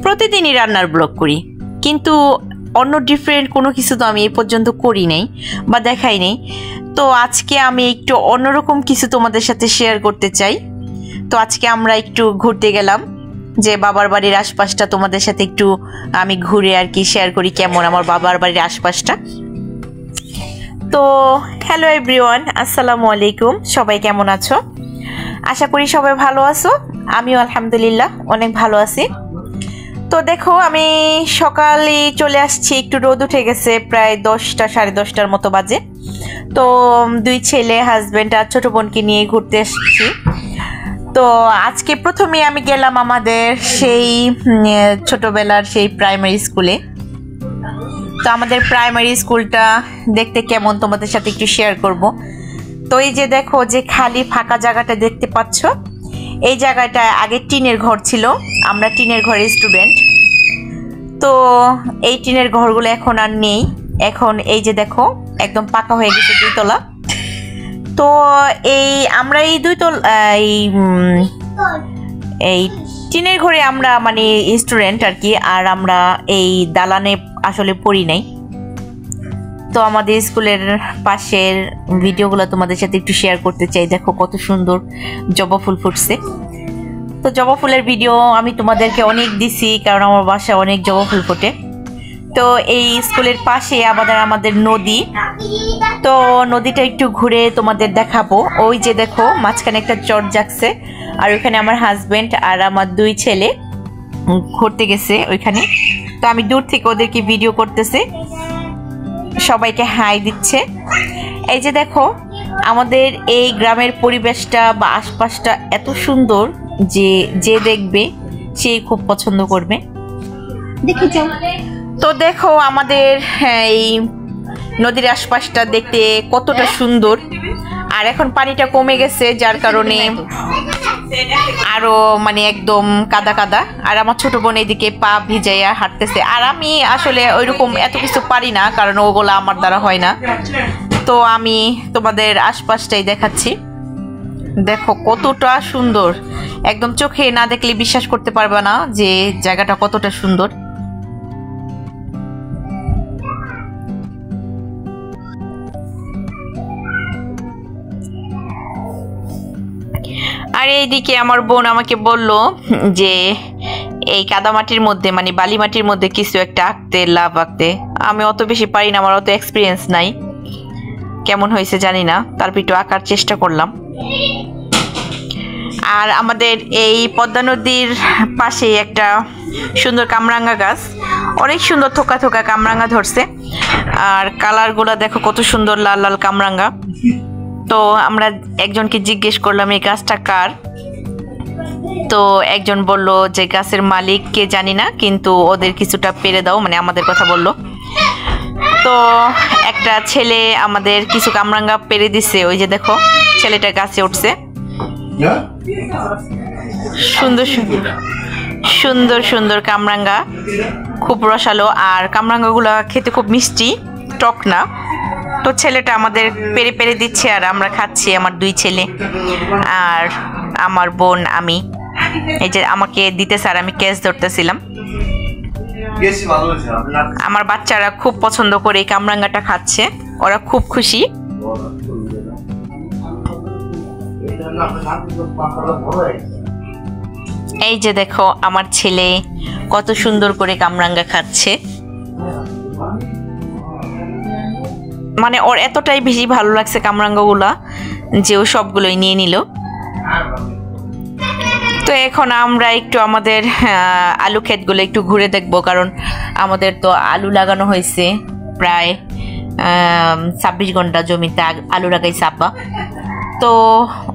প্রতিদিনই রান্নার ব্লগ করি, কিন্তু অন্য ডিফারেন্ট কোনো কিছু তো আমি এই পর্যন্ত করি নাই বা দেখাই নাই। তো আজকে আমি একটু অন্যরকম কিছু তোমাদের সাথে শেয়ার করতে চাই। তো আজকে আমরা একটু ঘুরতে গেলাম, যে বাবার বাড়ির আশপাশটা তোমাদের সাথে একটু আমি ঘুরে আর কি শেয়ার করি কেমন আমার বাবার বাড়ির আশপাশটা। তো হ্যালো এভরিওয়ান, আসসালামু আলাইকুম। সবাই কেমন আছো? আশা করি সবাই ভালো আছো। আমিও আলহামদুলিল্লাহ অনেক ভালো আছি। তো দেখো, আমি সকালে চলে আসছি, একটু রোদ উঠে গেছে, প্রায় 10টা 10:30টার মতো বাজে। তো দুই ছেলে, হাজবেন্ড আর ছোট বোনকে নিয়ে ঘুরতে আসছি। তো আজকে প্রথমে আমি গেলাম আমাদের সেই ছোটবেলার সেই প্রাইমারি স্কুলে। তো আমাদের প্রাইমারি স্কুলটা দেখতে কেমন তোমাদের সাথে একটু শেয়ার করব। তো এই যে দেখো, যে খালি ফাঁকা জায়গাটা দেখতে পাচ্ছ, এই জায়গাটা আগে টিনের ঘর ছিল, আমরা টিনের ঘরের স্টুডেন্ট। তো এই টিনের ঘরগুলো এখন আর নেই, এখন এই যে দেখো একদম পাকা হয়ে গেছে, 2 তলা। তো এই আমরা এই 2 তলা এই টিনের ঘরে আমরা মানে স্টুডেন্ট আর কি, আর আমরা এই দালানে আসলে পড়ি নাই। তো আমাদের স্কুলের পাশের ভিডিওগুলো তোমাদের সাথে একটু শেয়ার করতে চাই। দেখো কত সুন্দর জবা ফুল ফুটছে। তো জবা ফুলের ভিডিও আমি তোমাদেরকে অনেক দিছি, কারণ আমার বাসায় অনেক জবা ফুল ফোটে। তো এই স্কুলের পাশে আমাদের নদী। তো নদীটা একটু ঘুরে তোমাদের দেখাবো। ওই যে দেখো মাঝখানে একটা চট জাগছে, আর ওইখানে আমার হাজবেন্ড আর আমার 2 ছেলে ঘুরতে গেছে ওইখানে। তো আমি দূর থেকে ওদেরকে ভিডিও করতেছি, সবাইকে হাই দিচ্ছে। এই যে দেখো আমাদের এই গ্রামের পরিবেশটা বা আশপাশটা এত সুন্দর যে যে দেখবে সে খুব পছন্দ করবে। দেখি যাও। তো দেখো আমাদের এই নদীর আশপাশটা দেখতে কতটা সুন্দর। আর এখন পানিটা কমে গেছে, যার কারণে আরো মানে একদম কাদা কাদা। আর আমার ছোট বোন এদিকে পা ভিজাইয়া হাঁটতেছে। আর আমি আসলে ওইরকম এত কিছু পারি না, কারণ ওগুলা আমার দ্বারা হয় না। তো আমি তোমাদের আশপাশটাই দেখাচ্ছি। দেখো কতটা সুন্দর, একদম চোখে না দেখলে বিশ্বাস করতে পারবে না যে জায়গাটা কতটা সুন্দর। আর এইদিকে আমার বোন আমাকে বলল যে এই কাদামাটির মধ্যে মানে বালি মাটির মধ্যে কিছু একটা আঁকতে, লাভ আঁকতে। আমি অত বেশি পারি না, আমার অত এক্সপিরিয়েন্স নাই, কেমন হয়েছে জানি না। তারপর একটু আঁকার চেষ্টা করলাম। আর আমাদের এই পদ্মা নদীর পাশে একটা সুন্দর কামরাঙ্গা গাছ, অনেক সুন্দর থোকা থোকা কামরাঙ্গা ধরছে। আর কালারগুলো দেখো কত সুন্দর, লাল লাল কামরাঙ্গা। তো আমরা একজনকে জিজ্ঞেস করলাম এই গাছটা কার। তো একজন বলল যে গাছের মালিককে জানি না, কিন্তু ওদের কিছুটা পেরে দাও, মানে আমাদের কথা বলল। তো একটা ছেলে আমাদের কিছু কামরাঙ্গা পেরে দিছে। ওই যে দেখো ছেলেটা গাছে উঠছে। সুন্দর সুন্দর সুন্দর সুন্দর কামরাঙ্গা, খুব রসালো। আর কামরাঙ্গাগুলো খেতে খুব মিষ্টি, টক না। তো ছেলেটা আমাদের পেরে পেরে দিচ্ছে, আর আমরা খাচ্ছি, আমার 2 ছেলে আর আমার বোন। আমি এই যে আমাকে দিতেছে, আর আমি ক্যাচ ধরতেছিলাম। আমার বাচ্চারা খুব পছন্দ করে এই কামরাঙ্গাটা খাচ্ছে, ওরা খুব খুশি। এই যে দেখো আমার ছেলে কত সুন্দর করে কামরাঙ্গা খাচ্ছে, মানে ওর এতটাই বেশি ভালো লাগছে কামরাঙ্গাগুলা যে ও সবগুলোই নিয়ে নিল। তো এখন আমরা একটু আমাদের আলু ক্ষেতগুলো একটু ঘুরে দেখবো, কারণ আমাদের তো আলু লাগানো হয়েছে প্রায় 26 ঘন্টা জমিতে আলু লাগাইছে আব্বা। তো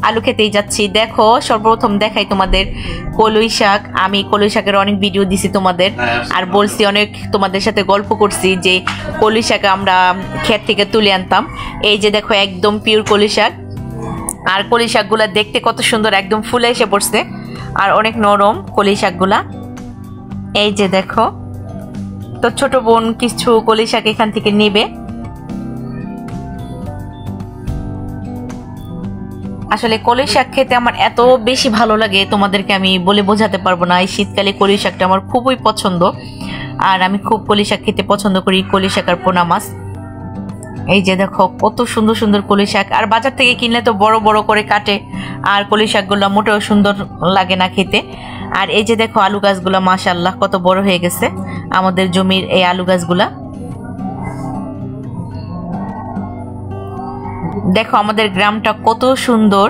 আলু খেতেই যাচ্ছি। দেখো সর্বপ্রথম দেখাই তোমাদের কলই শাক। আমি কলই শাকের অনেক ভিডিও দিছি তোমাদের, আর বলছি অনেক, তোমাদের সাথে গল্প করছি যে কলই শাক আমরা ক্ষেত থেকে তুলে আনতাম। এই যে দেখো একদম পিওর কলই শাক। আর কলই শাকগুলা দেখতে কত সুন্দর, একদম ফুলে এসে পড়ছে, আর অনেক নরম কলই শাকগুলা। এই যে দেখো, তো ছোট বোন কিছু কলই শাক এখান থেকে নেবে। আসলে কলই শাক খেতে আমার এত বেশি ভালো লাগে, তোমাদেরকে আমি বলে বোঝাতে পারবো না। এই শীতকালে কলই শাকটা আমার খুবই পছন্দ, আর আমি খুব কলই শাক খেতে পছন্দ করি, কলই শাক আর পোনা মাছ। এই যে দেখো কত সুন্দর সুন্দর কলই শাক, আর বাজার থেকে কিনলে তো বড় বড় করে কাটে, আর কলই শাকগুলো মোটেও সুন্দর লাগে না খেতে। আর এই যে দেখো আলু গাছগুলো, মাশাআল্লাহ কত বড় হয়ে গেছে আমাদের জমির এই আলু গাছগুলা। দেখো আমাদের গ্রামটা কত সুন্দর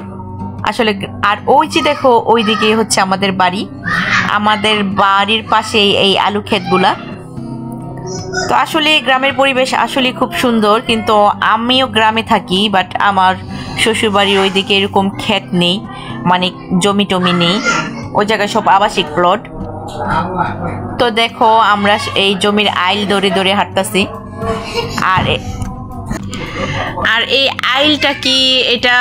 আসলে। আর ওই যে দেখো ওইদিকে হচ্ছে আমাদের বাড়ি, আমাদের বাড়ির পাশেই এই আলু ক্ষেতগুলা। তো আসলে গ্রামের পরিবেশ আসলে খুব সুন্দর, কিন্তু আমিও গ্রামে থাকি, বাট আমার শ্বশুরবাড়ির ওইদিকে এরকম ক্ষেত নেই, মানে জমি টমি নেই, ওই জায়গায় সব আবাসিক প্লট। তো দেখো আমরা এই জমির আইল ধরে ধরে হাঁটতাছি। আর এই আইলটা কি, এটা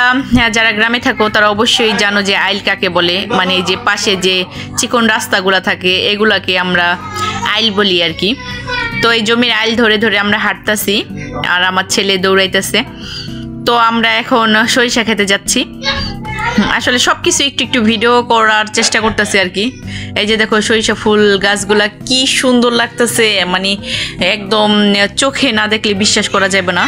যারা গ্রামে থাকো তারা অবশ্যই জানো যে আইল কাকে বলে। মানে যে পাশে যে চিকন রাস্তাগুলা থাকে এগুলাকে আমরা আইল বলি আর কি। তো এই জমির আইল ধরে ধরে আমরা হাঁটতাছি, আর আমার ছেলে দৌড়াইতেছে। তো আমরা এখন সরিষা খেতে যাচ্ছি। আসলে সবকিছু একটু একটু ভিডিও করার চেষ্টা করতেছি আর কি। এই যে দেখো সরিষা ফুল গাছগুলা কি সুন্দর লাগতেছে, মানে একদম চোখে না দেখলে বিশ্বাস করা যাবে না।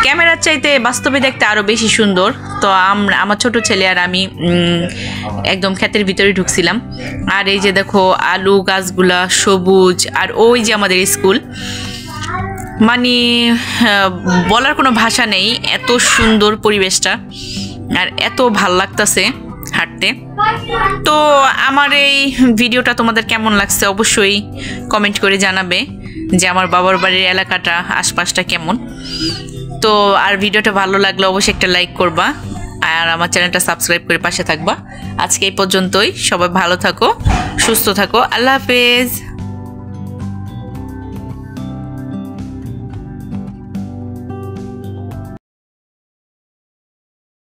ক্যামেরার চাইতে বাস্তবে দেখতে আরো বেশি সুন্দর। তো আমার ছোট ছেলে আর আমি একদম ক্ষেতের ভিতরে ঢুকছিলাম। আর এই যে দেখো আলু গাছগুলা সবুজ, আর ওই যে আমাদের স্কুল, মানে বলার কোনো ভাষা নেই, এত সুন্দর পরিবেশটা আর এত ভাল লাগতেছে হাঁটতে। তো আমার এই ভিডিওটা তোমাদের কেমন লাগছে অবশ্যই কমেন্ট করে জানাবে যে আমার বাবার বাড়ির এলাকাটা আশপাশটা কেমন। তো আর ভিডিওটা ভালো লাগলে অবশ্যই একটা লাইক করবা, আর আমার চ্যানেলটা সাবস্ক্রাইব করে পাশে থাকবা। আজকে এই পর্যন্তই, সবাই ভালো থাকো, সুস্থ থাকো, আল্লাহ হাফেজ।